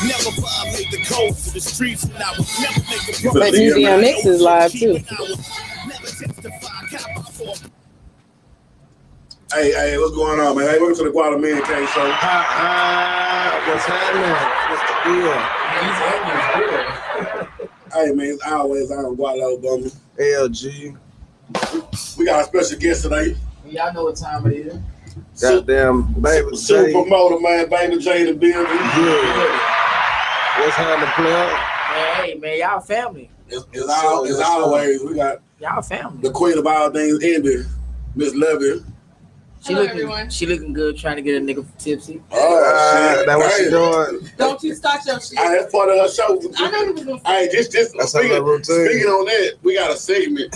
Never violate the codes of the streets, and I would never make a But Museum Mix is live too. Hey, what's going on, man? Hey, welcome to the Gwala Mankave show. What's happening? What's the deal? Hey, man, it's always on Gwala Obama. LG. We got a special guest today. Y'all know what time it is. Goddamn, baby Super J. promoter, man. Baby J in the building. Yeah. What's happening, player? Man, hey, man, y'all family. It's always, we got Y'all family. the queen of all things, Indy, Miss Levy. She looking good, trying to get a nigga tipsy. Oh, shit. That's what she doing. Don't you start your shit. That's part of her show. I know you was gonna Hey, just That's speaking her routine. on that, we got a segment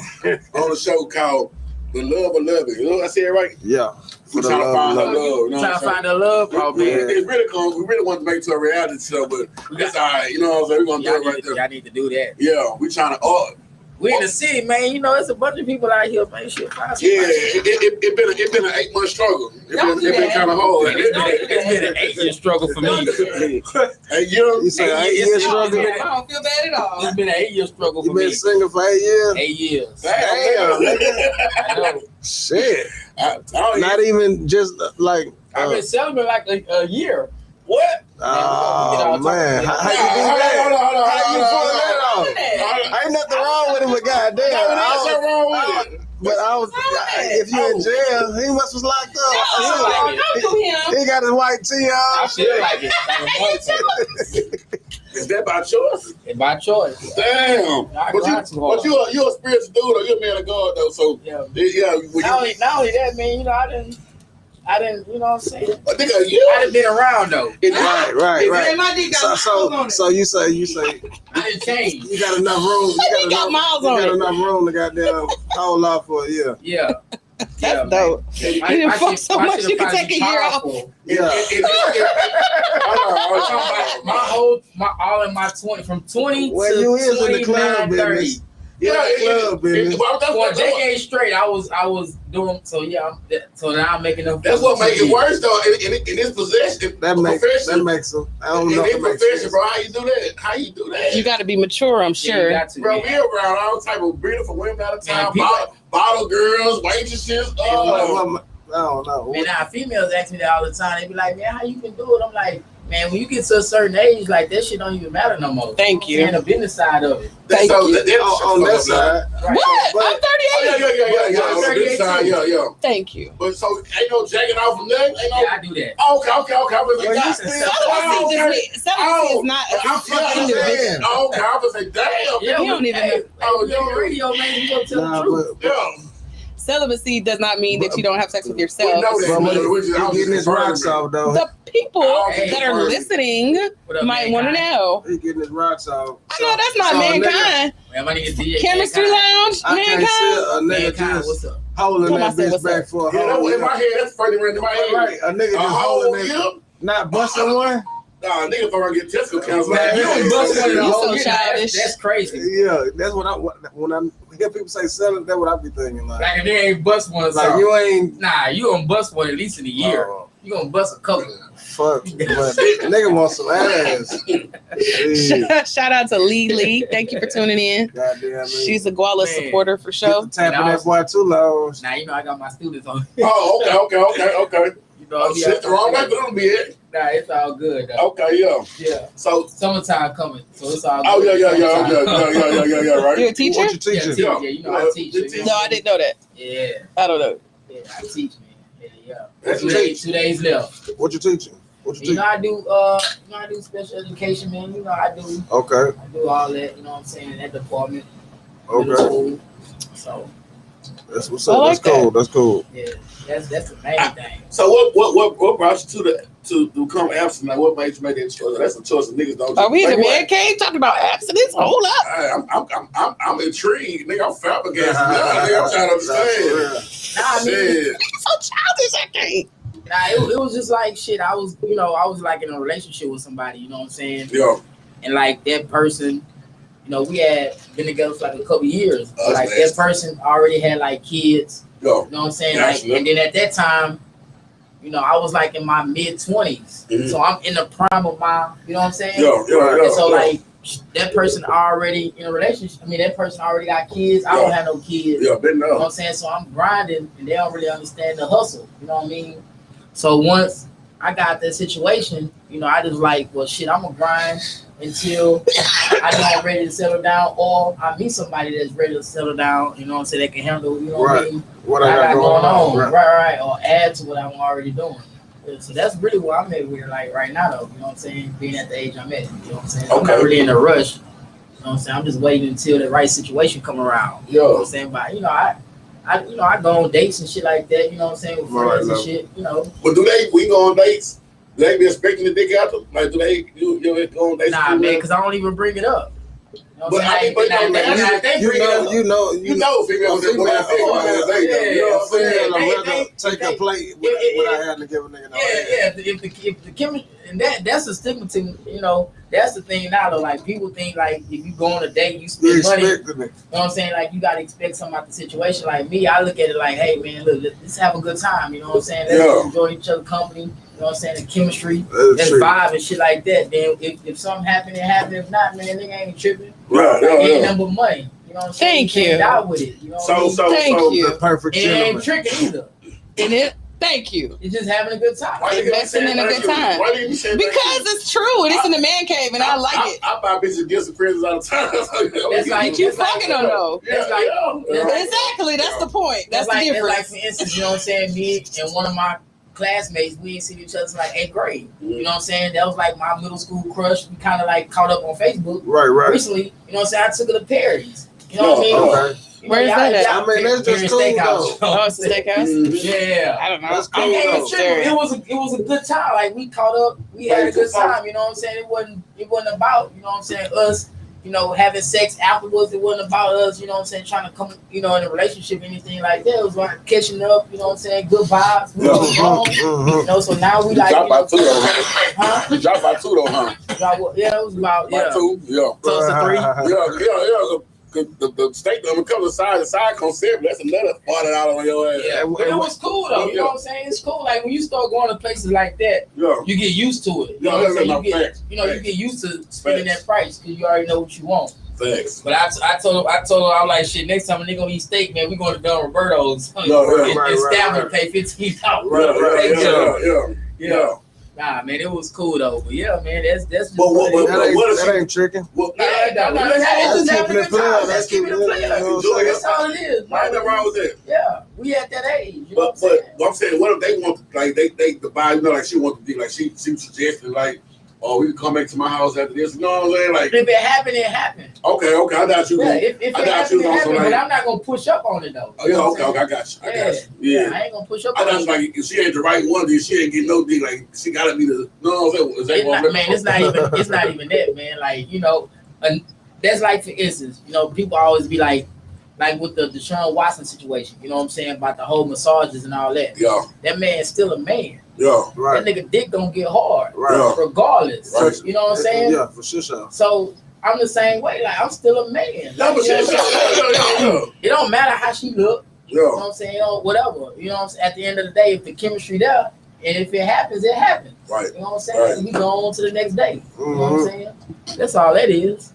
on the show called The Love of Loving. You know what I said, right? Yeah. We're trying to find her love. You know Trying to find the love, bro, man. It's really cool. We really want to make it to a reality show, but it's all right. You know what I'm saying? We're going to do it right there. Y'all need to do that. Yeah, we trying to... We in the city, man. You know, it's a bunch of people out here, man. Shit, It been an 8-month struggle. It been kind of hard. It's been an 8-year struggle for me. 8 years? You say 8 years struggle? I don't feel bad at all. It's been an 8-year struggle You for me. been single for 8 years? 8 years. Damn, I know. shit. I don't Not even just like... I've been celibate like a year. What? Oh, man. How you do that? How you pull that off? Ain't nothing wrong with him, but goddamn. Nothing wrong with it. But if you in jail, he was locked up. He got his white tee I on. feel like it. Is that by choice? It's by choice. Damn. I But grind too hard. you a spiritual dude, or you a man of God, though, so... Yeah. Not only that, man, you know, I didn't, you know what I'm saying? I think I done been around though. Right. And my dick got miles on it. So you say I didn't change. you got enough room. You got miles you on got it. enough room to goddamn hold off for a year. Yeah. That's dope. You didn't fuck so much you can take a year off. Yeah. All in my 20 from 20 Well, to you is in the 29, club 30. business. Club business. For a decade straight, I was doing so. Yeah, so now I'm making them. That's what makes it worse, though. In this possession, That makes them. I don't know. In this profession, bro, how you do that? You got to be mature, I'm sure. Yeah, you got to, Bro, man. we around all type of beautiful women out of town. Man, Bottle girls, waitresses. I don't know. Man, now females ask me that all the time. They be like, "Man, how you can do it?" I'm like, "Man, when you get to a certain age, like that shit don't even matter no more." Thank you. And the business side of it. Thank you. On that side. Right. What? I'm 38. Yeah. Thank you. But so ain't no jacking off from nothing. Ain't no. Yeah, I do that. Okay. I was like, Celibacy is not a fucking individual. Okay, I was like, damn. Yeah, You don't even know. Oh, you're on radio, man. You gonna tell the truth. Yeah. Celibacy does not mean that you don't have sex with We yourself. know that. He getting his rocks off though. The people Hey, that are listening What up, might want to mankind? know. He getting his rocks off. I know that's not So, mankind. Man, my nigga DJ Chemistry Lounge, I can't mankind. see a nigga Mankind, just what's up? holding Come on, that say bitch what's back up. for a You know, whole in my head, that's first thing in my head. Right, a nigga A just whole holding year? that, not busting one. Nah, nigga thought I get testicle cancer. Man, you don't bust one in the You whole so year. childish. That's crazy. Yeah, that's what when I hear people say selling, that's what I be thinking like. Like if they ain't bust one, Like so you ain't nah, you gonna bust one at least in a year. You gonna bust a couple. fuck, but nigga want some ass. Shit. Shout out to Lee. Thank you for tuning in. Goddamn. She's a Gwala Man. supporter for sure. Tapping that boy too long. Now you know I got my students on. Oh, okay. You know, Oh, shit, the wrong way for them to be it. Nah, it's all good though. Okay, yeah. Yeah. So, Summertime coming, so it's all good. oh, yeah, right. You a teacher? What you teaching? Yeah, you know I teach. No, I didn't know that. Yeah, I don't know. yeah, I teach, man. Yeah. That's 2 days left. What you teaching? What you You know teaching? I do special education, man. You know I do Okay. all that. You know what I'm saying in that department. Okay. School. So That's what's I up. like That's cool. yeah, that's the main thing. So what brought you to become absent? Like what made you make that choice? That's a choice that niggas don't. Are we in the Like, man cave talking about abstinence? Hold up. I'm intrigued, nigga. I'm flabbergasted. Nigga, I'm trying to understand. Nah, I mean, Shit. So childish, I can't. nah, it was just like shit. I was like in a relationship with somebody. You know what I'm saying? Yo, And like that person, we had been together for like a couple years. That's Like nasty. that person already had like kids. yo. You know what I'm saying? Yeah, Like, absolutely. and then at that time, you know, I was like in my mid-20s. Mhm. So I'm in the prime of my, you know what I'm saying? Yeah. And so like that person already in a relationship. I mean, that person already got kids. I don't have no kids. Yeah, been You know what now. I'm saying? So I'm grinding and they don't really understand the hustle. You know what I mean? So once I got that situation, you know, I just like, well, shit, I'm gonna grind until I know I'm ready to settle down, or I meet somebody that's ready to settle down. You know what I'm saying? That can handle, you know what I mean? What I got going on, Right. right, or add to what I'm already doing. Yeah, so that's really where I'm at with it, like right now, though. You know what I'm saying? Being at the age I'm at, you know what I'm saying? I'm not Okay. really in a rush. You know what I'm saying? I'm just waiting until the right situation come around. You know what I'm saying? But you know, I go on dates and shit like that. You know what I'm saying? With friends and shit. You know. But we go on dates? Do they be expecting the dick out them? Like, do they you go on dates? Nah, man, because I don't even bring it up. You know what But I'm I saying? mean, Like, they bring it up. You know, females that go out there. You know what I'm saying? I'd rather take a plate without having to give a nigga no ass. Yeah. If the chemistry, and that's a stigma to, you know, that's the thing now though. Like people think like if you go on a date, you spend money. You know what I'm saying? Like you gotta expect something out the situation. Like me, I look at it like, hey man, look, let's have a good time. You know what I'm saying? Let's enjoy each other's company. You know what I'm saying? The chemistry, let's vibe and shit like that. Then if something happen, it happen. If not, man, nigga ain't tripping. Ain't nothing but money. You know what I'm saying? Thank you. Die with it. You know what I mean? Thank you. The perfect It gentleman. ain't tricking either. And it. Thank you. It's just having a good time. Investing in a good time. Why didn't you say Because it's true. It is in the man cave, and I like it. I buy bitches gifts and presents all the time. That's like You fucking don't know. That's like Exactly. That's the point. That's the like difference. for instance, you know what I'm saying? Me and one of my classmates, we ain't seen each other since like 8th grade. You know what I'm saying? That was like my middle school crush. We kind of like caught up on Facebook. Right. Recently, you know what I'm saying? I took her to Paris. You know what I mean? Okay. You know, Where's that at? I mean, that's just cool, though. Oh, it's a steakhouse? Yeah. I don't know. That's cool, I mean, though. it was a good time. Like we caught up, we had a good time. You know what I'm saying? It wasn't about, you know what I'm saying, us, you know, having sex afterwards. It wasn't about us, you know what I'm saying, trying to come, you know, in a relationship, anything like that. It was like catching up, you know what I'm saying, good vibes. We was wrong, you know. So now we like, Drop by two though, huh? Drop by two though, huh? Yeah, it was about By two, yeah. Close to 3. Yeah. The steak on the couple of side concept, that's another $40 on your ass. Yeah, but it was cool though. You know what I'm saying? It's cool. Like when you start going to places like that, you get used to it. You know what I'm saying? You get used to spending that price because you already know what you want. Thanks. But I told her, I'm like, shit, next time a nigga gonna eat steak, man, we going to Don Roberto's and Stamford pay $15. Yeah. Nah, man, it was cool though. But yeah, man, that's just that ain't tricking. That's keeping it playing. That's all it is. Nothing wrong with that. Yeah, we at that age. You know But I'm saying, what if they want like they the buy, you know, like she want to be like she suggested like, oh, we can come back to my house after this. You know what I'm saying? Like if it happened, it happened. Okay, I got you. Yeah, if it happened, it happened. But I'm not gonna push up on it though. Oh yeah, okay, I got you. Yeah, I ain't gonna push up. I got you. Like if she ain't the right one, then she ain't getting no dick. Like she gotta be the. No, it's not even that, man. Like you know, that's like for instance, you know, people always be like with the Deshaun Watson situation. You know what I'm saying about the whole massages and all that. Yeah, that man's still a man. Yeah, right. That nigga dick gonna get hard, right? Regardless, right. You know what I'm saying? Yeah, for sure. So I'm the same way. Like I'm still a man. Like, it don't matter how she look. Yeah. You know what I'm saying? Whatever. You know what I'm saying? At the end of the day, if the chemistry there, and if it happens, it happens. Right. You know what I'm saying? Right. We go on to the next day. You know what I'm saying? That's all that is.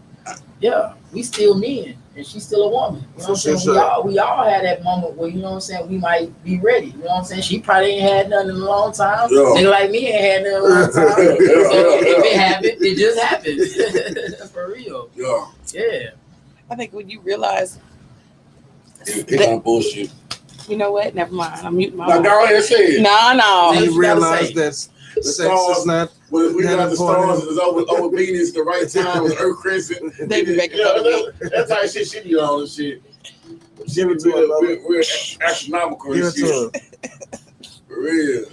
Yeah. We still men. And she's still a woman. You know what I'm saying? We all had that moment where, you know what I'm saying, we might be ready. You know what I'm saying? She probably ain't had nothing in a long time. Yeah. Nigga like me ain't had nothing in a long time. So if it happened, it just happened. For real. Yeah. I think when you realize that bullshit. You know what? Never mind. I'm muting my mic. Go ahead and say it. No. You realize that the sex is not. We got the stars is over Venus, the right time with Earth Crescent. They be making fun of me. That type of shit she be on and shit. Give it to her. We're astronomical and shit. For real.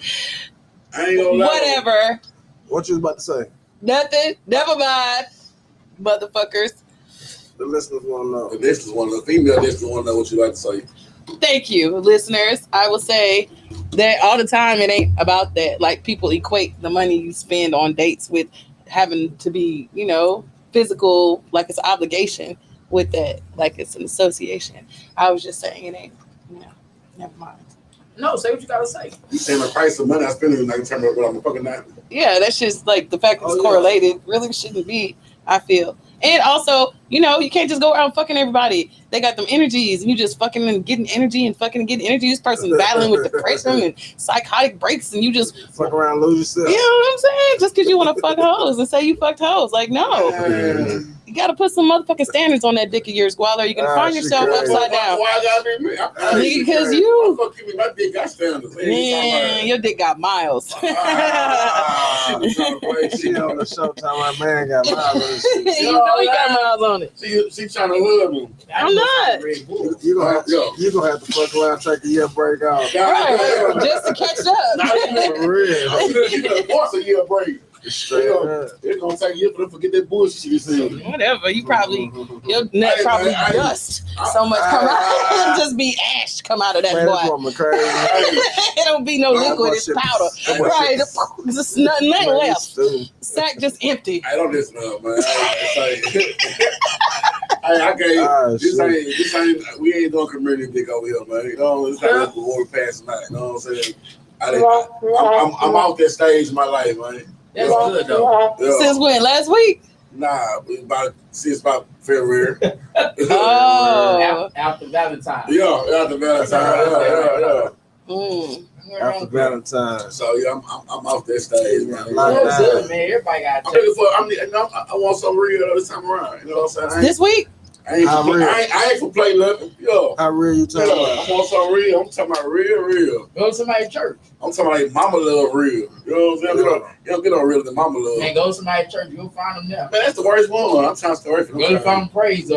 I ain't gonna lie. Whatever. What you was about to say? Nothing. Never mind. Motherfuckers. The listeners want to know. The listeners want to know. Female listeners want to know what you like to say. Thank you, listeners. I will say that all the time it ain't about that. Like people equate the money you spend on dates with having to be, you know, physical, like it's an obligation with that, like it's an association. I was just saying it ain't, you know, never mind. No, say what you gotta say. You saying the price of money I spend in like terms of what I'm fucking not. Yeah, that's just like the fact that it's Oh, yeah. correlated really shouldn't be, I feel. And also, you know, you can't just go around fucking everybody. They got them energies, and you just fucking and getting energy and fucking getting energy. This person battling with depression and psychotic breaks, and you just Fuck around, lose yourself. you know what I'm saying? Just because you want to fuck hoes and say you fucked hoes, like no, you got to put some motherfucking standards on that dick of yours, Gwala. You're gonna find she yourself crazy. upside down. Why gotta be me? Nigga, because you, My dick got standards. man, your dick got miles. She on the show talking about man got miles. You know he got miles on it. She trying to hood me. I'm not. You gonna have to fuck around, take a year break off. Right, just to catch up. For real. You can force a year break. Straight up. It's gonna take a year for them to forget that bullshit you said. Whatever, you probably your nut probably dust so much come out. It'll just be ash come out of that Man, this boy. woman crazy. It don't be no liquid, it's powder. Right, just nothing Man, left. stupid. Sack just empty. I don't listen up, man. This ain't, we ain't doing community dick over here, man. You know, it's not like we're passing night. You know what I'm saying? I'm out that stage in my life, man. That's good though. Yeah. Since when? Last week? Nah, since about February. Oh. After Valentine's. Yeah, after Valentine. Mm. After Valentine. So yeah, I'm off that stage, man. That's good, man. Everybody got I'm looking for. I want some real this time around. You know what I'm saying? This week? I ain't for play nothing. Yo. How real you talking about? I want some real. I'm talking about real. Go to somebody's church. I'm talking about like mama love real. You know what I'm saying? You don't get on real than mama love. Man, go to somebody's church. You'll find them there. Man, that's the worst one. I'm trying to stay away from Go to them. Fountain Praise.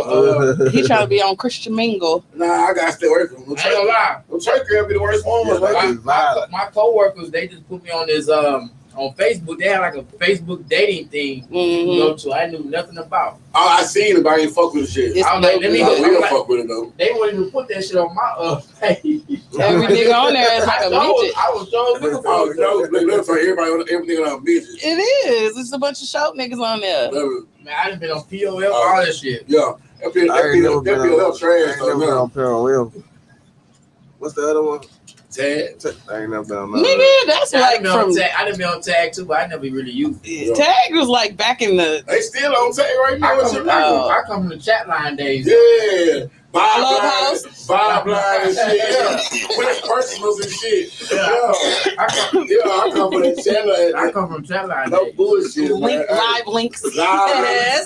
He trying to be on Christian Mingle. Nah, I gotta stay away from them. I ain't gonna lie. The church girl be the worst one. Yeah, My co-workers, they just put me on this on Facebook. They had like a Facebook dating thing to go to. I knew nothing about. Oh, I seen it, but I ain't fuck with the shit. It's I was like, let me I go. will Like, fuck with it though. they wouldn't even put that shit on my page. Every nigga on there is like a midget. I was so looking Oh, for you know, look for everything on bitches. It is. It's a bunch of show niggas on there. Man, I done been on POL, all that shit. Yeah, that be I ain't never a been little on- trash I ain't never been though. on Parallel. What's the other one? Tag. I ain't never been on that. Nigga, that's I like done from been on tag too, but I never really used it. Tag was like back in the They still on tag right now. I come from the chat line days. Yeah. Clubhouse. Vibe line and shit. Yeah. With personals and shit. Yeah. I come from the channel. I come from chat line No days. bullshit, man. live links. Live. Yes.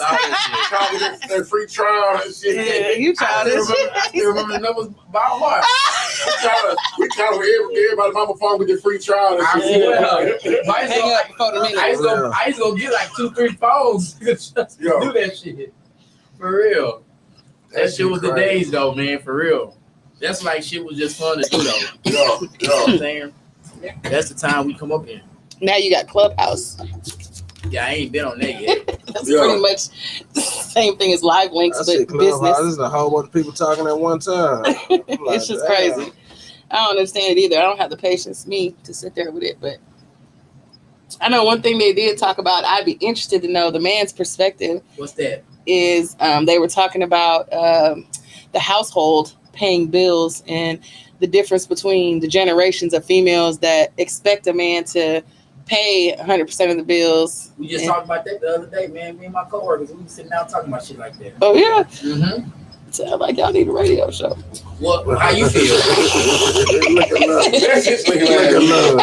Trying to get that free trial and shit. Yeah, you childish. I still remember the numbers by heart. We trying to everybody mama phone with the free trial and I shit. swear. I Hang up for the minute. used to go get like 2-3 phones just to do that shit. For real. That shit was the days though, man, for real. That's like shit was just fun to do though. You know what I'm saying? That's the time we come up in. Now you got Clubhouse. Yeah, I ain't been on that yet. That's pretty much the same thing as live links, I but see Clubhouse. business. There's a whole bunch of people talking at one time. I'm like, It's just damn. crazy. I don't understand it either. I don't have the patience, to sit there with it. But I know one thing they did talk about, I'd be interested to know the man's perspective What's that? is they were talking about the household paying bills and the difference between the generations of females that expect a man to pay 100% of the bills. We just talked about that the other day, man. Me and my coworkers, we were sitting down talking about shit like that. Oh, yeah. Mm-hmm. So, like, y'all need a radio show. What? How you feel? Look at love. That's just Look at love.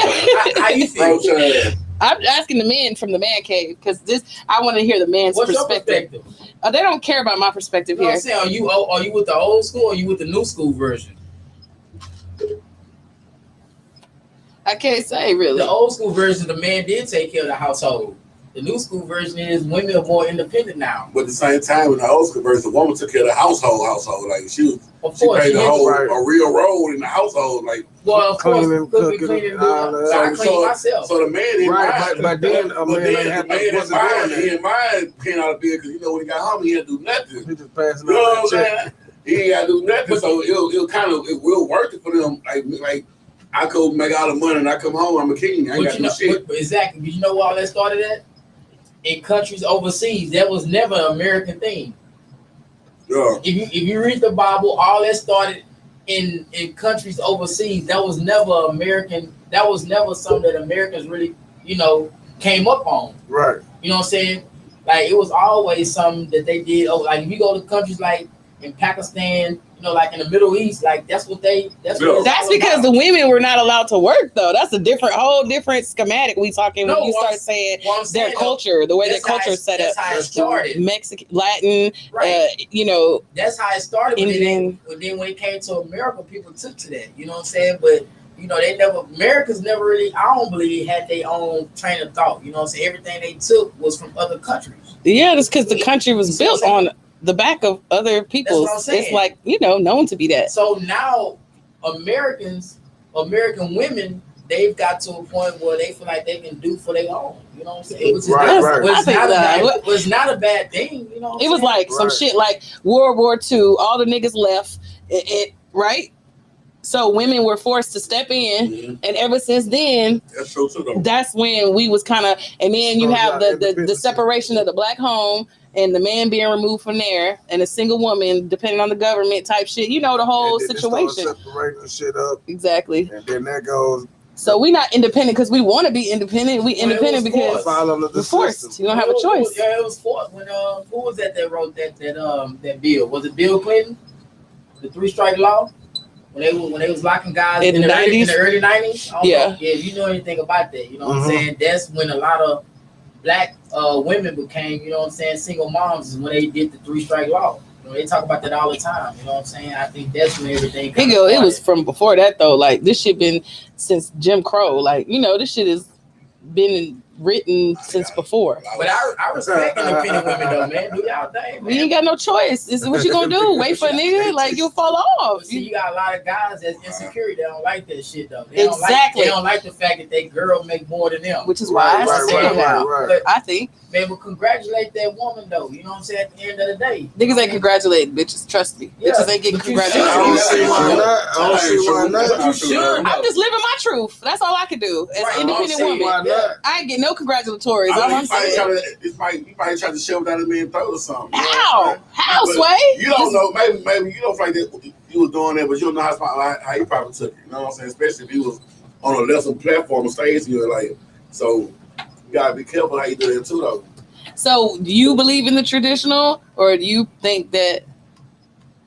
How you feel? I'm asking the men from the man cave because I want to hear the man's What's your perspective. perspective? They don't care about my perspective You know here. what I'm saying? Are you with the old school or are you with the new school version? I can't say really. The old school version, the man did take care of the household. The new school version is women are more independent now. But at the same time, in the old school version, the woman took care of the household. Like she played the whole a real role in the household. Like, well, of course, Cleaning, cooking, cooking, cleaning, all that. I clean myself. so the man didn't mind. But then a man ain't have to wasn't doing he that. didn't mind paying out a bill because when he got home, he had to do nothing. He just passing You know what I'm on that check. saying? He ain't got to do nothing, so it will work it for them. Like I could make all the money and I come home, I'm a king. I ain't got to do shit. Exactly. But you know where all that started at? In countries overseas, that was never an American thing. Yeah. If you read the Bible, all that started in countries overseas, that was never American. That was never something that Americans really, came up on. Right. You know what I'm saying? Like it was always something that they did. Oh, like if you go to countries like in Pakistan, like in the Middle East, like that's what they. That's because the women were not allowed to work, though. That's a whole different schematic we talking when you start saying their culture, the way their culture is set up. That's how it started. Mexican, Latin, right? That's how it started. Indian. But then when it came to America, people took to that. You know what I'm saying? But Americans never really, I don't believe, had their own train of thought. You know what I'm saying? Everything they took was from other countries. Yeah, that's because the country was built on the back of other people's. It's like, known to be that. So now American women, they've got to a point where they feel like they can do for their own. You know what I'm saying? Which was not a bad thing. You know what I'm saying? Was like some shit like World War II, all the niggas left, right? So women were forced to step in, and ever since then, that's when we was kind of, and then you have the separation of the black home and the man being removed from there, and a single woman, depending on the government type shit. The whole situation. Separating the shit up. Exactly. And then that goes. So we not independent because we want to be independent. We independent because we're forced. You don't have a choice. It was forced when who was that wrote that bill? Was it Bill Clinton? The 3-strike law? When they was locking guys in the 90s? In the early 90s? Yeah. Yeah, if you know anything about that, you know what I'm saying? That's when a lot of black women became, single moms, is when they did the 3-strike law. They talk about that all the time. You know what I'm saying? I think that's when everything it was from before that, though. Like, this shit been since Jim Crow. Like, this shit has been written since before. But I respect independent women, though, man. Do y'all thing, man. You ain't got no choice. It's what you gonna do? Wait for a nigga? Like, you'll fall off. See, you got a lot of guys that's insecure. They don't like that shit, though. They don't like the fact that they girl make more than them. Which is why I say that. But I think. Man, but congratulate that woman, though. You know what I'm saying? At the end of the day. Niggas ain't congratulating bitches. Trust me. Yeah, bitches ain't getting congratulated. I don't see why not. But you should. I'm just living my truth. That's all I can do as an independent woman. I ain't get no congratulatories. All I'm saying. You probably tried to shove down the man's throat or something. How? How, Sway? You don't know. Maybe you don't feel like that you was doing that, but you don't know how he probably took it. You know what I'm saying? Especially if he was on a lesser platform or stage, you're like, so you gotta be careful how you do that too, though. So, do you believe in the traditional, or do you think that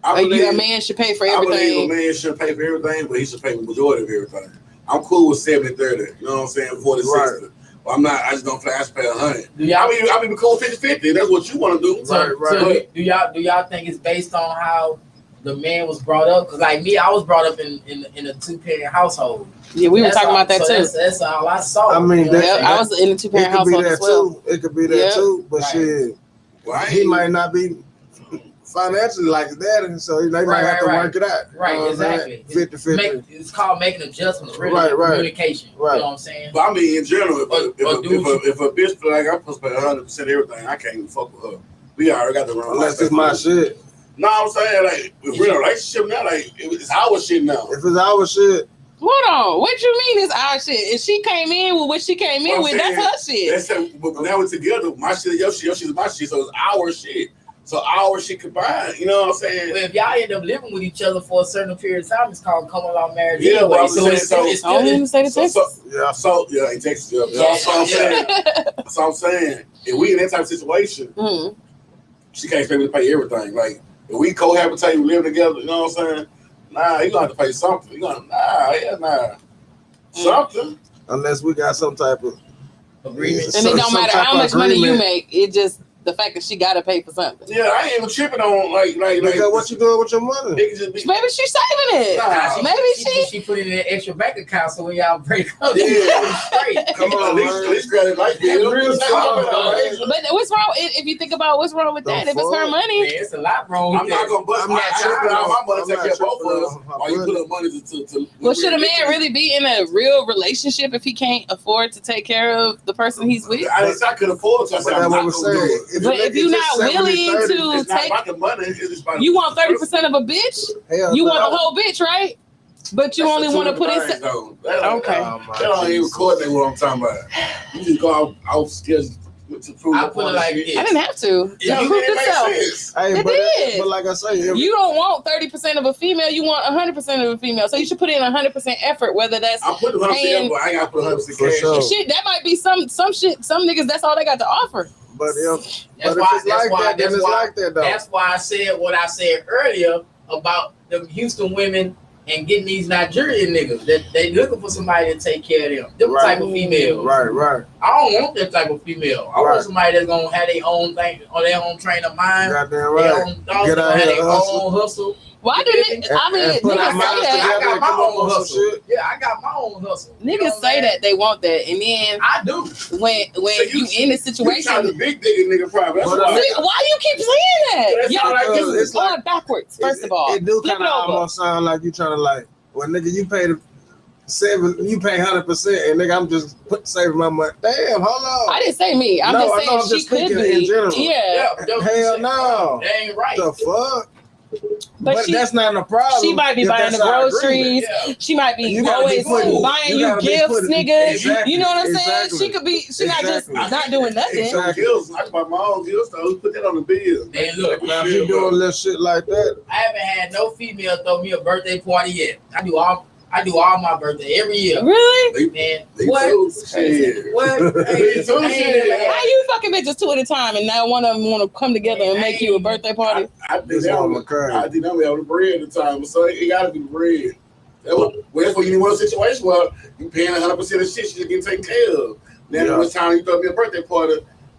a man should pay for everything? I believe a man should pay for everything, but he should pay the majority of everything. I'm cool with 70-30. You know what I'm saying? 40-60. But I'm not. I just don't feel I should pay 100. I mean, cool 50-50. That's what you want to do. So do y'all think it's based on how the man was brought up? Because like me, I was brought up in a 2-parent household. Yeah, we were talking about that too. That's all I saw. I mean, I was in a 2-parent household as well. It could be that too, but shit, he might not be financially like his daddy, so they might have to work it out. Right, exactly. 50-50. It's called making adjustments, really. Communication. Right. You know what I'm saying? But I mean, in general, if a bitch feel like I'm supposed to pay 100% everything, I can't even fuck with her. We already got the wrong. Unless it's my shit. No, I'm saying like if we're in a relationship now, like it's our shit now. If it's our shit. Hold on, what you mean it's our shit? If she came in with what she came in with, that's her shit. But now we're together. My shit is your shit, your shit is my shit, so it's our shit. So our shit combined. You know what I'm saying? Well, if y'all end up living with each other for a certain period of time, it's called common law marriage. Yeah, anyway. So it's still in the state of Texas. In Texas. Yeah. So I'm saying, if we in that type of situation, she can't expect me to pay everything. Like if we cohabitate, we live together. You know what I'm saying? Nah, you gonna have to pay something. Something. Unless we got some type of agreement. And it don't matter how much money you make. It just the fact that she gotta pay for something. Yeah, I ain't even tripping on like what you doing with your money? Maybe she's saving it. Maybe she put it in an extra bank account so when y'all break up, straight. Come on, at least credit like that. But what's wrong if you think about what's wrong with that? If it's her money, it's a lot wrong. I'm not gonna bust my money take care of both of us while you put up money to. Well, should a man really be in a real relationship if he can't afford to take care of the person he's with? I could afford to. I'm not gonna do it. But if you're not willing to take, you want 30% of a bitch. You want the whole bitch, right? But you only want to put in. Okay. That don't even coordinate what I'm talking about. You just go out schedule. to prove I put it like this. I didn't have to. Yeah, You proved it yourself. makes sense. Hey, It did. but like I say, You don't want 30% of a female. You want 100% of a female. So you should put in 100% effort, whether that's I put 100% paying- but I got to put 100% For cash. sure. shit. That might be some shit. Some niggas, that's all they got to offer. but if That's it's why. like that, then it's like that though. That's why I said what I said earlier about the Houston women and getting these Nigerian niggas. That they looking for somebody to take care of them. Them Right. type of female. Right. I don't want that type of female. I Right. want somebody that's gonna have their own thing or their own train of mind, Goddamn their right. own thoughts, Get out have here, their hustle. own hustle. Why do niggas? I mean, and put our niggas minds say that. I together got and my come up own with some hustle. shit. Yeah, I got my own hustle. You know Niggas what say I'm that they want that, and then I do. when So you in a You situation, trying to big digging nigga probably. That's But why. see, why you keep saying that? That's Y'all all I do. it's going backwards. First of all, It do flip kind it of over. almost sound like you trying to like, well, nigga, you pay 100%, and nigga, I'm just saving my money. Damn, hold on. I didn't say me. I'm No, just I know, saying I'm she just could speaking be. in general. Yeah, Hell no. That ain't right. The fuck? but she that's not a problem. she might be if buying the that's our agreement. groceries. Yeah. She might be You gotta be always putting- buying you you gotta be gifts, putting- nigga. Exactly, You know what I'm saying? exactly. She could be. She not just Exactly. not doing nothing. Exactly. Gills, I buy my own gills though. Put that on the bill. Man, look, Now, if you doing little shit like that, I haven't had no female throw me a birthday party yet. I do all my birthday every year. Really? Man, They what? too. Shit. What? They too, I ain't shit. never How had- you fucking bitches two at a time, and now one of them want to come together and make you a birthday party? I did This that woman with crazy. I did that with the bread at the time, so it gotta be the bread. That's what you need one situation where you paying 100% of shit she's getting taken care of. Now Yeah. when it's time you throw me a birthday party,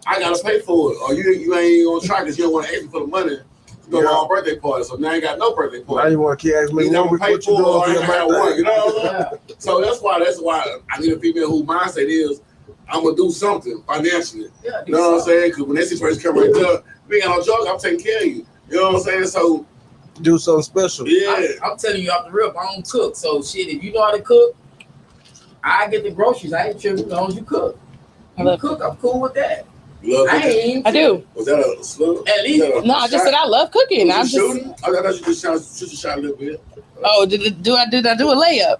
I gotta pay for it. Or you ain't gonna try because you don't want to ask me for the money to throw my own birthday party. So now you got no birthday now party. you want to keep asking me, You what never you pay doing for it or for I your ain't have one, birthday? you know? Yeah. So that's why I need a female whose mindset is I'm gonna do something financially. Yeah, You know what I'm saying? Because when that situation come right there, we ain't got no joke, I'm taking care of you. You know what I'm saying? So Do something special. yeah. I'm telling you off the rip, I don't cook. So shit, if you know how to cook, I get the groceries. I ain't tripping as long as you cook. You cook, I'm cool with that. You love I cooking? ain't. I do. Was that a slug? At least- No, I just said I love cooking. I'm just. shooting. I thought you just shot a little bit. Oh, did I do a layup?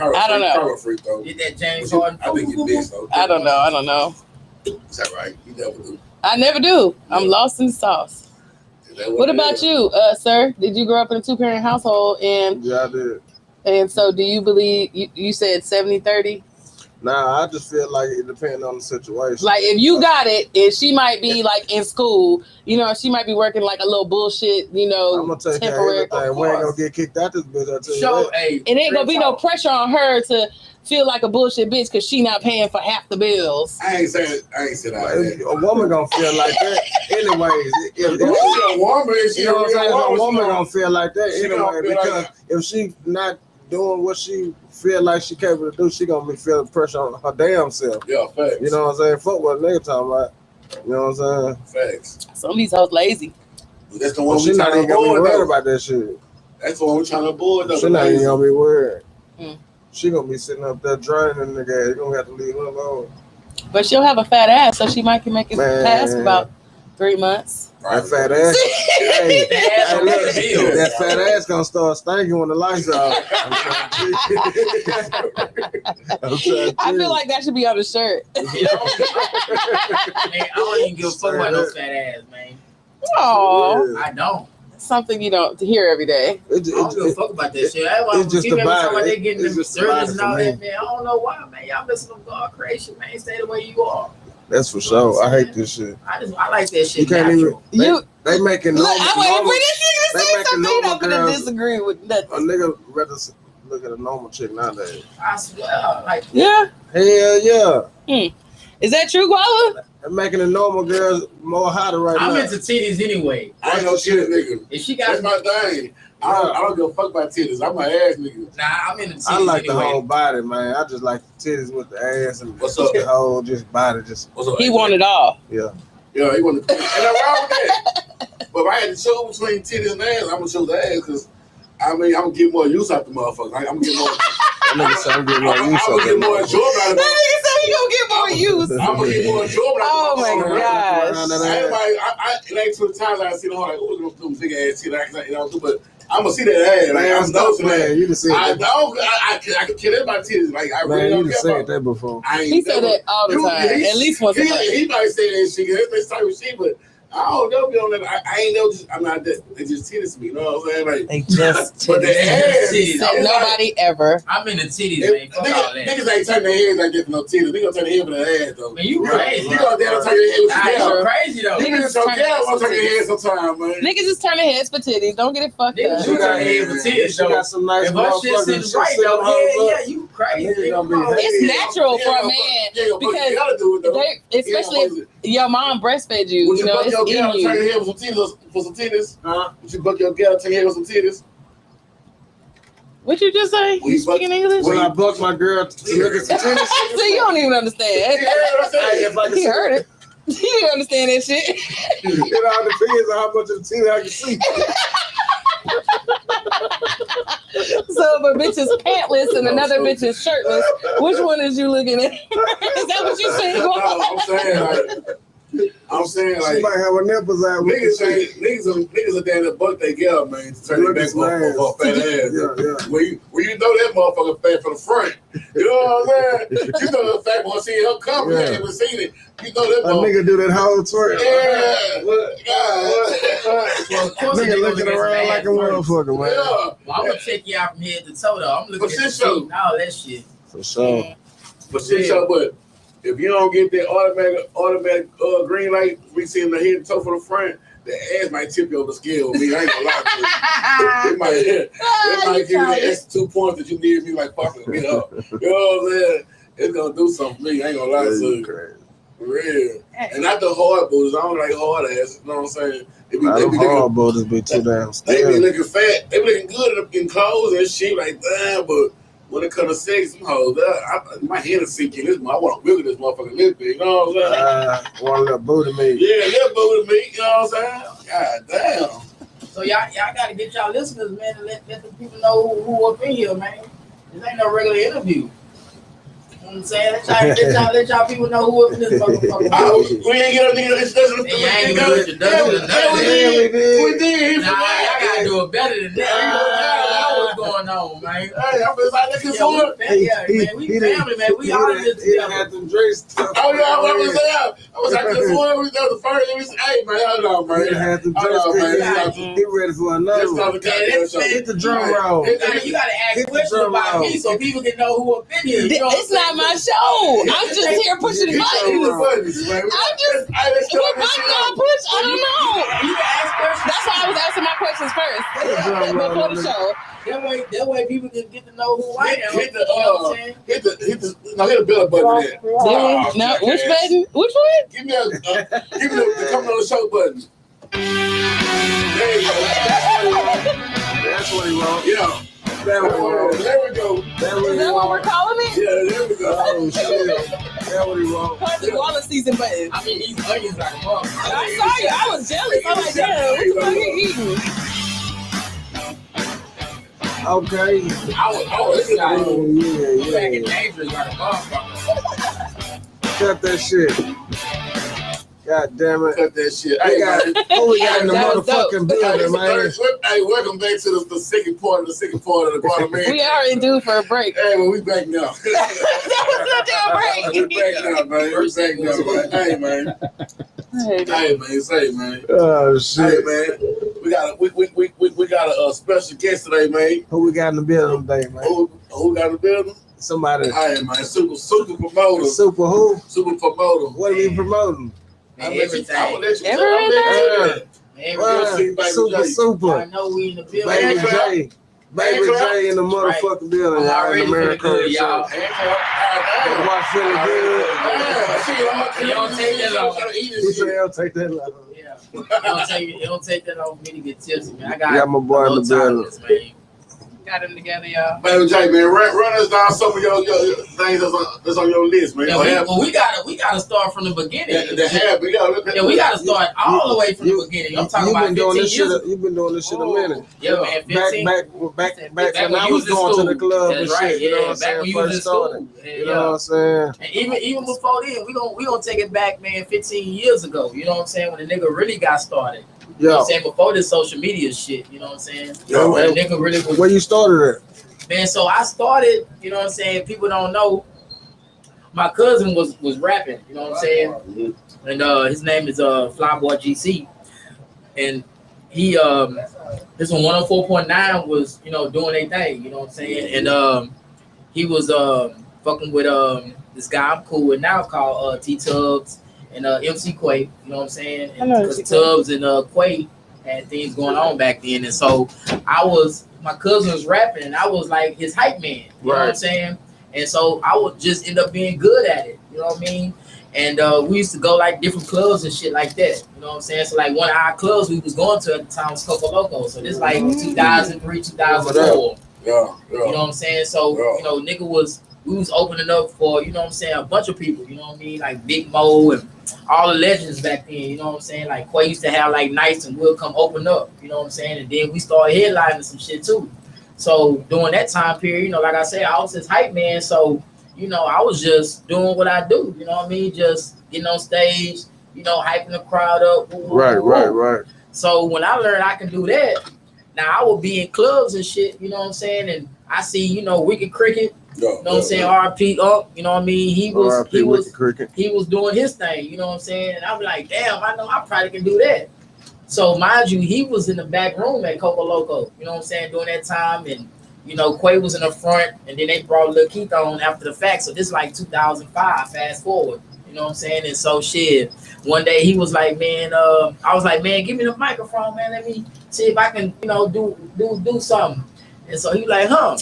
I don't know. Power freak though. Get that James But you- Harden. I think you big though. I don't know. Is that right? You never do. I never do. I'm lost in the sauce. Is that What it about is? you, sir? Did you grow up in a 2-parent household? Yeah, I did. And so do you believe, you said 70-30? Nah, I just feel like it depends on the situation. Like if you got it, and she might be like in school, she might be working like a little bullshit, I'm gonna take care temporary. of everything. We ain't gonna get kicked out this bitch. I tell you Show that. a. It ain't gonna be no pressure on her to feel like a bullshit bitch because she not paying for half the bills. I ain't saying all that. A woman gonna feel like that anyways. If She a woman, she you know what I'm saying? A a woman woman. gonna feel like that She gonna anyway feel like because if she not doing what she feel like she capable to do, she gonna be feeling pressure on her damn self. Yeah, facts. You know what I'm saying? Fuck what nigga talking about. You know what I'm saying? Facts. Some of these hoes lazy. That's the Well, one she we not trying even to gonna be avoid. worried though. about that shit. That's the one we trying to avoid. Though. She not even gonna be worried. Mm. She gonna be sitting up there draining the nigga. You gonna have to leave her alone. But she'll have a fat ass, so she might can make it Man. past for about 3 months. That fat ass. Hey, Ass on look, the bill. that fat ass gonna start stinking when the lights off. I'm trying to I feel like that should be on the shirt. Man, I don't even give a fuck about no fat ass, man. Oh, I don't. something you don't hear every day. I don't give a fuck about that shit. That's why it's just people the talking about body. they getting It's them just the body service and for all me. that, man. I don't know why, man. Y'all messing up God creation, man. Stay the way you are. That's for sure. I hate this shit. I like that shit. You can't natural. even. They making Look, normal. I'm waiting for this nigga to they say making something. You normal not gonna girls- disagree with A nothing. nigga rather look at a normal chick nowadays. I swear, like Yeah. Hell yeah. Is that true, Gwala? They're making the normal girls more hotter right I'm now. into titties anyway. I ain't no shit nigga. If she That's got, my thing. I don't give a fuck about titties. I'm an ass nigga. nah, I'm into titties I like the anyway. whole body, man. I just like the titties with the ass and What's up? the whole just body. Just What's up? He want it all. yeah. Yeah, he wanted. And I'm wrong with that. But if I had to choose between titties and ass, I'm gonna choose the ass because I'm gonna get more use out the motherfucker. I'm gonna get more. That nigga say I'm getting more I'm use gonna get more of enjoyment out of That it. nigga said he gonna get more use. I'm gonna get more enjoyment out Oh of my it. gosh. Everybody, it ain't too the times I see the whole like, oh, them big ass shit, I don't do, but I'm gonna see that ass. Like, I'm noticing that. You just said I that. know. I can kill everybody's titties. Like, I really Man, don't you just care said about. that before. He said that all the time, at least once a month. He might say that shit. That's type of shit, but I don't know. Be on that. I ain't know. I'm not that. They just titties to me. You know what I'm saying? Like, They just but the ass. Titties. said nobody ever. I'm in the titties, man. Fuck all that. Niggas ain't turn their heads like that for no titties. They gonna turn their head for the ass though. Man, you crazy. You gonna damn turn your head with Nah, your you crazy though. Niggas don't care about turning your head sometime, man. Niggas just turn their heads for titties. Don't get it fucked Niggas up. you turn your head for titties She though. got some nice If her shit motherfuckers. sitting right though, yeah, you crazy. Niggas gonna be It's natural for a man because especially if your mom breastfed you. Would You you know, buck it's your gal in and turn your you. head for some titties? Huh? Would you buck your gal and turn your head with some titties? What you just say? We You speaking English? When I buck my girl to look at some titties. So you don't even understand. He heard it. He didn't understand that shit. It all depends on how much of the titty I can see. So if a bitch is pantless and another bitch is shirtless, which one is you looking at? Is that what you saying? No, I'm saying She like might have her nipples out. niggas are damn near buck they gal, man, to turn their back on for a fat ass. Yeah. When you know that motherfucker fat for the front, you know what I'm saying? You know the fact when I see her come, you ain't even seen it. You know that A nigga do that whole twerk. Yeah. Well, of course Nigga looking around like a motherfucker, man. Yeah. Well, I'm gonna check you out from head to toe though. I'm looking at the feet and all that shit. For sure. But shit, but if you don't get that automatic green light, we see in the head and toe for the front, the ass might tip you over the scale. Me, I ain't gonna lie to you. It might give you the extra 2 points that you need me like fucking me up. You know what I'm saying? It's gonna do something for me. I ain't gonna lie to you. For real. And not the hard booties. I don't like hard ass. You know what I'm saying? They be hard booties be too damn They be still. looking fat. They be looking good in clothes and shit like that, but when it comes to sex, them hoes, my head is sinking. I want to wiggle this motherfucker this big. You know what I'm saying? Want a little booty meat. Yeah, little booty meat. You know what I'm saying? God damn. So y'all gotta get y'all listeners, man, and let the people know who up in here, man. This ain't no regular interview. You know what I'm saying? Let y'all people know who up in this motherfucker. We ain't get up nigga. And y'all ain't even do introduction or nothing. We did. Nah, y'all gotta do it better than that. You know what's going on, man. Hey, I'm just like looking for it. Man, we family, man. We all in this He done together. had them drinks. Oh, yeah, I was like, this one, we done the first, and we said, hey, man, hold on, He done man. had them Hold on, man. drinks. He ready for another Let's start one. the goddamn show. Hit the drum roll. You gotta ask questions about me so people can know who up in here. You know It's not my show. I'm just here pushing buttons. I'm just what button I push? I don't know. You can ask questions. That's why I was asking my questions first before the show. That way people can get to know who I am. Hit You know what I'm saying? the bell button there. No, which button? Which one? Give me the coming on the show button. There you go. That's what he wrote. Yeah. There we go. Is that what we're calling it? Yeah, there we go. Oh, shit. That's what he wrote. Part the Gwala season button. I mean, these onions like a motherfucker. I saw you. I was jealous. I'm like, damn, what the fuck you eating? Okay. This guy, Yeah. back in dangerous like a motherfucker. Cut that shit. God damn it. Cut that shit. We got in the That was motherfucking building, man. Hey, welcome back to the second part of the Gwala Mankave. We already due for a break. Hey, well, we back now. That was not damn We break. back now, man. We back now, man. Hey, man. Hey, man. Say, man. Oh, Hey, shit. man. We got a special guest today, man. Who we got in the building today, man? Who got in the building? Somebody. Hey, man. Super promoter. Super who? Super promoter. What are we promoting? I'm gonna let you tell me. Super. I know we in the building. Baby J. Baby J in the motherfucking building. I'm Y'all in already the feeling good, y'all. Watch feeling good. You don't take that long. He said, I'll take that long. Yeah. It don't take that long for me to get tipsy, man. I got Yeah, my boy in the no building. tolerance, man. Got them together, y'all. Baby J, man, run us down some of your things that's on your list, man. Yeah, we gotta start from the beginning. We gotta start all the way from the beginning. I'm talking about 15 years. You've been doing this shit a minute. Yeah, man. 15. Back when I was going to the club and shit. You know what I'm saying? Back when you was in school. You know what I'm saying? And even before then, we gonna take it back, man. 15 years ago. You know what I'm saying? When the nigga really got started. You know what I'm saying? Before this social media shit, you know what I'm saying? When the nigga really was, where you started at? Man, so I started, you know what I'm saying? People don't know. My cousin was rapping, you know what I'm saying? Mm-hmm. And his name is Flyboy GC. And he this one 104.9 was, you know, doing their thing, you know what I'm saying? And he was fucking with this guy I'm cool with now called T Tubbs. And MC Quay, you know what I'm saying? Because Tubbs and Quay had things going on back then. And so my cousin was rapping and I was like his hype man, you know what I'm saying? And so I would just end up being good at it, you know what I mean? And we used to go like different clubs and shit like that, you know what I'm saying? So like one of our clubs we was going to at the time was Coco Loco. So this like 2003, 2004. You know what I'm saying? So, you know, we was opening up for, you know what I'm saying, a bunch of people, you know what I mean? Like Big Mo and all the legends back then, you know what I'm saying? Like Quay used to have like nights and we'll come open up, you know what I'm saying? And then we started headlining some shit too. So during that time period, you know, like I said, I was his hype man. So, you know, I was just doing what I do, you know what I mean? Just getting on stage, you know, hyping the crowd up. Right. So when I learned I can do that, now I would be in clubs and shit, you know what I'm saying? And I see, you know, Wicked Cricket. You know what I'm saying? RP up, you know what I mean? He was doing his thing, you know what I'm saying? And I'm like, damn, I know I probably can do that. So mind you, he was in the back room at Coco Loco, you know what I'm saying, during that time. And, you know, Quay was in the front and then they brought Lil Keith on after the fact. So this is like 2005, fast forward, you know what I'm saying? And so shit, one day he was like, man, I was like, man, give me the microphone, man. Let me see if I can, you know, do something. And so he like, huh?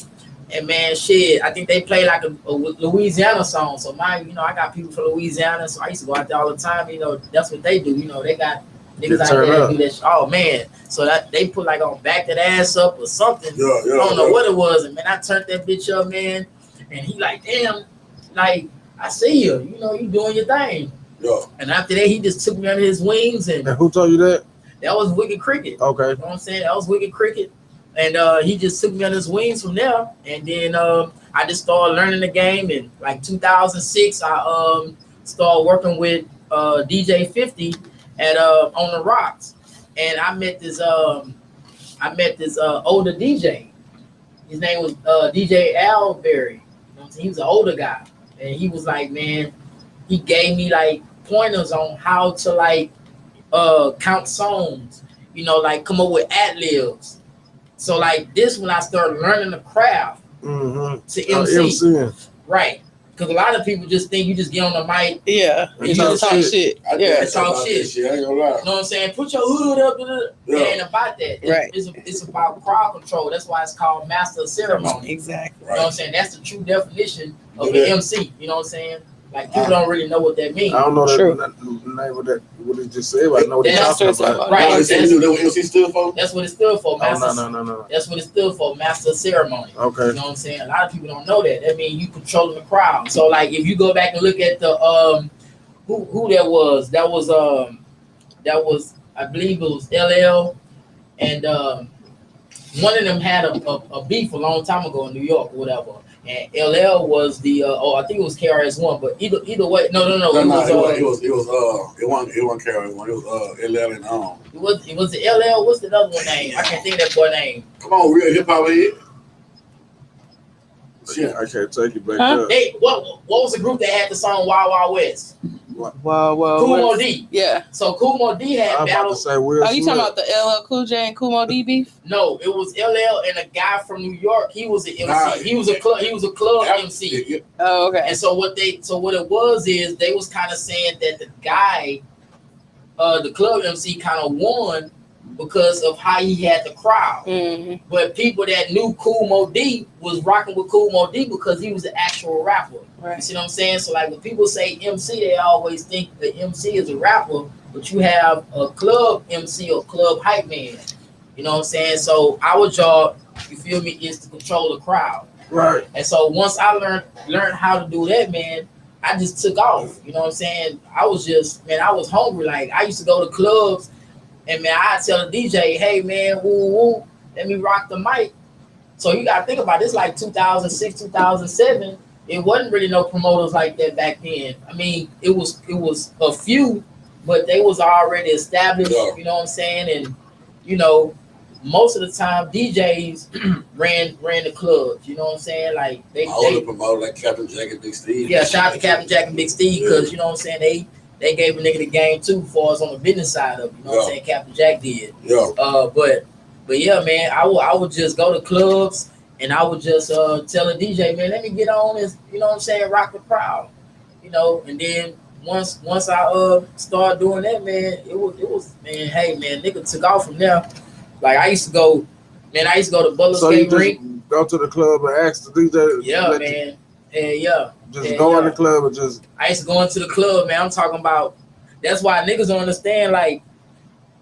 And man, shit, I think they play like a Louisiana song. So you know, I got people from Louisiana, so I used to go out there all the time. You know, that's what they do. You know, they got niggas out there that do that shit. Oh man, so that they put like on Back That Ass Up or something. I don't know what it was, and man, I turned that bitch up, man, and he like, damn, like I see you. You know, you doing your thing. Yeah. And after that, he just took me under his wings. And who told you that? That was Wicked Cricket. Okay. You know what I'm saying? That was Wicked Cricket. And he just took me under his wings from there. And then I just started learning the game. In like 2006, I started working with DJ 50 at On the Rocks. And I met this older DJ. His name was DJ Alberry. You know, he was an older guy. And he was like, man, he gave me like pointers on how to like count songs, you know, like come up with ad-libs. So like this when I started learning the craft to MC. Right. Because a lot of people just think you just get on the mic. Yeah. And you just talk shit. Talk shit. I ain't gonna lie. You know what I'm saying? Put your hood up. It ain't about that. It's about crowd control. That's why it's called master of ceremony. Exactly. You know what I'm saying? That's the true definition of an MC. You know what I'm saying? Like people don't really know what that means. I don't know the name of that. What it just said. I know what you're talking about. Right. That's what MC stood for. That's what it stood for. Master. No. That's what it stood for. Master of ceremony. Okay. You know what I'm saying? A lot of people don't know that. That means you controlling the crowd. So like if you go back and look at the who that was I believe it was LL and one of them had a beef a long time ago in New York or whatever. And LL was the I think it was KRS-One, but either way, no. It wasn't KRS-One. It was LL and It was the LL. What's the other one name? I can't think of that boy name. Come on, real hip hop head. I can't take you back up. Hey, what was the group that had the song Wild Wild West? Kool Moe D. Yeah. So Kool Moe D had battles. Are you talking about the LL Cool J and Kool Moe D beef? No, it was LL and a guy from New York. He was an MC. He was a club MC. Oh, okay. And so what it was is they was kind of saying that the guy, the club MC, kind of won because of how he had the crowd. Mm-hmm. But people that knew Kool Moe D was rocking with Kool Moe D because he was an actual rapper. Right. You see what I'm saying? So like when people say MC, they always think the MC is a rapper, but you have a club MC or club hype man. You know what I'm saying? So our job you feel me, is to control the crowd. Right. And so once I learned how to do that, man, I just took off. You know what I'm saying? I was hungry. Like I used to go to clubs and man, I'd tell the DJ, hey man, woo woo, let me rock the mic. So you gotta think about it, it's like 2006, 2007. It wasn't really no promoters like that back then. I mean, it was a few, but they was already established, you know what I'm saying? And you know, most of the time DJs ran the clubs, you know what I'm saying? Like they promoted like Captain Jack and Big Steve. Yeah, shout out to Captain Jack and Big Steve, because you know what I'm saying, they gave a nigga the game too, as far as on the business side of it, you know what I'm saying? Captain Jack did. Yeah. But yeah, man, I would just go to clubs and I would just tell the DJ, man, let me get on this, you know what I'm saying, rock the crowd, you know. And then once I started doing that, man, it was man, hey man, nigga took off from there. Like I used to go to Butler Skate Rink. Go to the club and ask the DJ. Yeah, man. Yeah. Just go in the club and just. I used to go into the club, man. I'm talking about. That's why niggas don't understand. Like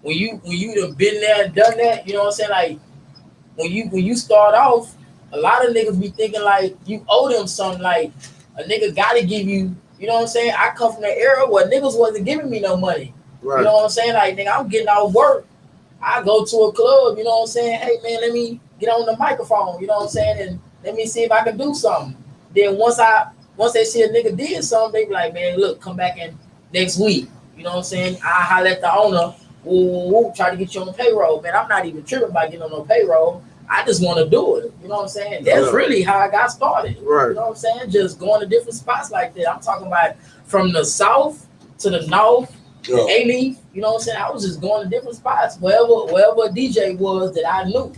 when you done been there and done that, you know what I'm saying? Like when you start off, a lot of niggas be thinking like you owe them something. Like a nigga gotta give you. You know what I'm saying? I come from the era where niggas wasn't giving me no money. Right. You know what I'm saying? Like nigga, I'm getting out of work. I go to a club. You know what I'm saying? Hey man, let me get on the microphone. You know what I'm saying? And let me see if I can do something. Then once they see a nigga did something, they be like, man, look, come back in next week. You know what I'm saying? I holler at the owner, try to get you on the payroll. Man, I'm not even tripping about getting on no payroll. I just want to do it. You know what I'm saying? That's really how I got started. Right. You know what I'm saying? Just going to different spots like that. I'm talking about from the south to the north, A-Leaf. You know what I'm saying? I was just going to different spots, wherever a DJ was that I knew.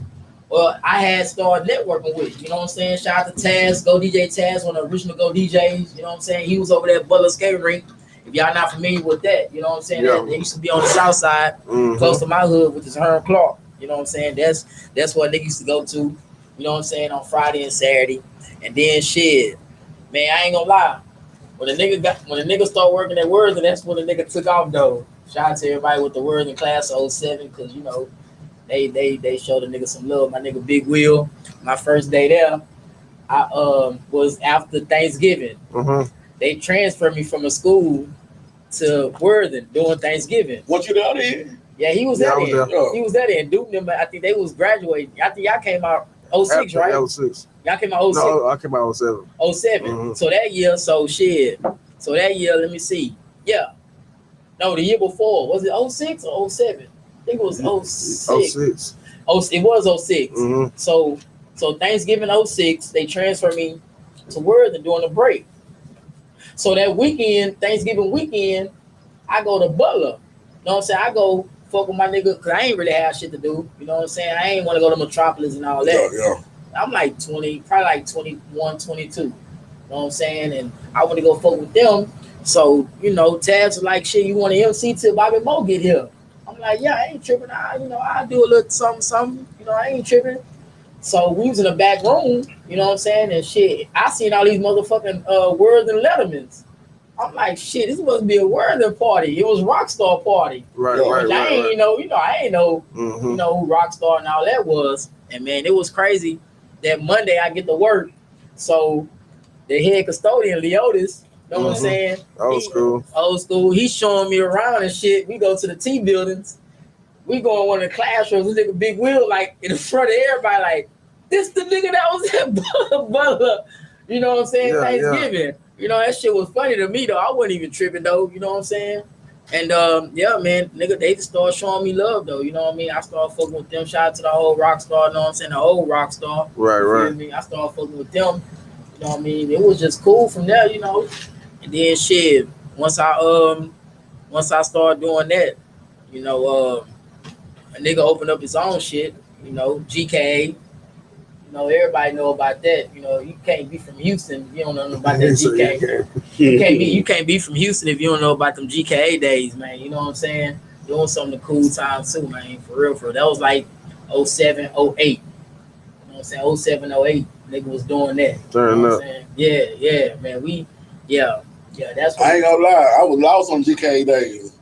Or I had started networking with, you know what I'm saying? Shout out to Taz, Go DJ Taz, one of the original Go DJs, you know what I'm saying? He was over there at Butler Skate Rink. If y'all not familiar with that, you know what I'm saying? Yeah. They used to be on the south side, close to my hood, which is Herm Clark. You know what I'm saying? That's what they used to go to, you know what I'm saying, on Friday and Saturday. And then shit, man, I ain't gonna lie. When the nigga start working at Worthing, that's when the nigga took off though. Shout out to everybody with the Worthing class of 07, because you know, they showed a nigga some love. My nigga Big Will, my first day there, I was after Thanksgiving. They transferred me from a school to Worthing during Thanksgiving. What you down there? Yeah, he was there. He was there. And Duke them, I think they was graduating. I think y'all came out 06, right? 06. Y'all came out 06. No, I came out 07. 07. So that year, let me see. Yeah. No, the year before. Was it 06 or 07? I think it was 06. 06. It was 06. So Thanksgiving 06, they transferred me to Worthing during the break. So that weekend, Thanksgiving weekend, I go to Butler. You know what I'm saying? I go fuck with my nigga, because I ain't really have shit to do. You know what I'm saying? I ain't want to go to Metropolis and all that. Yeah. I'm like 20, probably like 21, 22. You know what I'm saying? And I want to go fuck with them. So, you know, Tabs was like, shit, you want to MC till Bobby Mo get here? I'm like, yeah, I ain't tripping. I do a little something. You know, I ain't tripping. So we was in the back room, you know what I'm saying? And shit, I seen all these motherfucking Worthing Lettermans. I'm like, shit, this must be a Worthing party. It was Rockstar party. Right. I ain't know who Rockstar and all that was. And man, it was crazy. That Monday I get to work. So the head custodian, Leotis, you know what I'm saying? Old school. He's showing me around and shit. We go to the T buildings. We go in one of the classrooms. This nigga Big Will, like, in front of everybody, like, this the nigga that was at Butler. You know what I'm saying? Yeah, Thanksgiving. Yeah. You know, that shit was funny to me, though. I wasn't even tripping, though. You know what I'm saying? And, yeah, man, nigga, they just started showing me love, though. You know what I mean? I started fucking with them. Shout out to the old Rockstar, you know what I'm saying? The old Rockstar. Right. Me? I started fucking with them. You know what I mean? It was just cool from there, you know? And then, shit, once I started doing that, you know, a nigga opened up his own shit, you know, GK. You know, everybody know about that. You know, you can't be from Houston if you don't know about that GK. You can't be from Houston if you don't know about them GKA days, man. You know what I'm saying? Doing some of the cool times too, man. For real. That was like 07, 08. You know what I'm saying? 07, 08. Nigga was doing that. Turn up. Yeah, man. That's what I ain't gonna lie. I was lost on GKA days.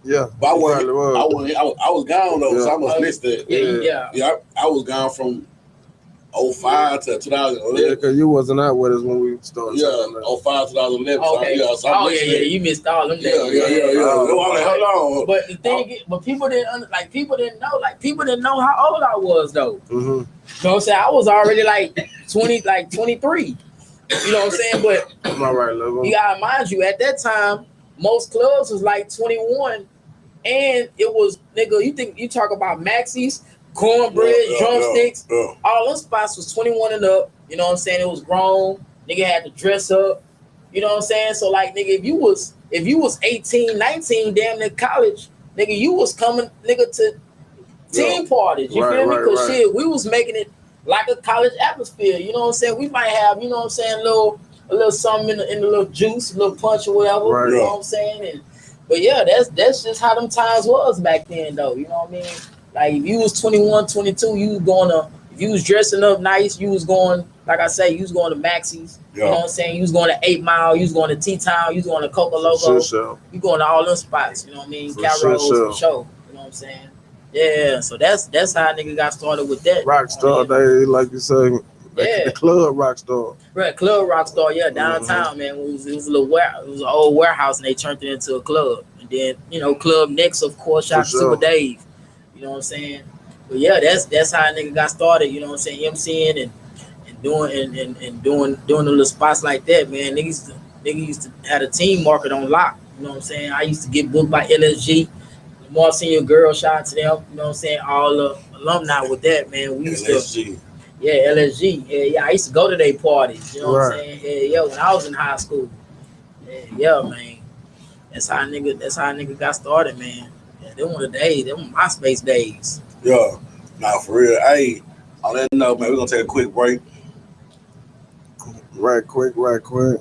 Yeah, but I was gone though, so I must miss that. Yeah. I was gone from 05 to 2011. Yeah, because you wasn't out with us when we started. Yeah, 05 2011. Okay. So You missed all them days. Yeah. Hold on. But the thing, but people didn't know how old I was though. Mm-hmm. You know what I'm saying? I was already like 23. You know what I'm saying? But I'm all right, level. you gotta mind you, at that time, most clubs was like 21, and it was nigga. You talk about maxis, cornbread, drumsticks. All those spots was 21 and up. You know what I'm saying? It was grown. Nigga had to dress up. You know what I'm saying? So like, nigga, if you was 18, 19, damn near college, nigga, you was coming, nigga, to team parties. You feel me? Because shit, we was making it like a college atmosphere. You know what I'm saying? We might have, you know what I'm saying, a little something in the little juice, a little punch or whatever. Right. You know what I'm saying? But yeah, that's just how them times was back then, though. You know what I mean? Like if you was 21, 22, if you was dressing up nice, you was going, like I say, you was going to Maxie's. You know what I'm saying? You was going to 8 Mile, you was going to T-Town, you was going to Coca Loco. You going to all them spots, you know what I mean? Carol's for sure. You know what I'm saying? Yeah, so that's how nigga got started with that. Rockstar day, like you say. Yeah. The club Rockstar. Right, club Rockstar, yeah, downtown, man. It was a little it was an old warehouse and they turned it into a club. And then, you know, Club Next, of course, shout out to Super Dave. You know what I'm saying? But yeah, that's how a nigga got started, you know what I'm saying? MCing and doing the little spots like that, man. Niggas used to have a team market on lock. You know what I'm saying? I used to get booked by LSG. Lamar Senior Girl, shout out to them. You know what I'm saying? All the alumni with that, man. We used LSG. Yeah, LSG. Yeah, I used to go to their parties. You know what I'm saying? Yeah, when I was in high school. Yeah, man. That's how a nigga got started, man. Yeah, them were the days. Them were MySpace days. Yeah. Nah, for real. Hey, on that note, man, we're gonna take a quick break. Right quick.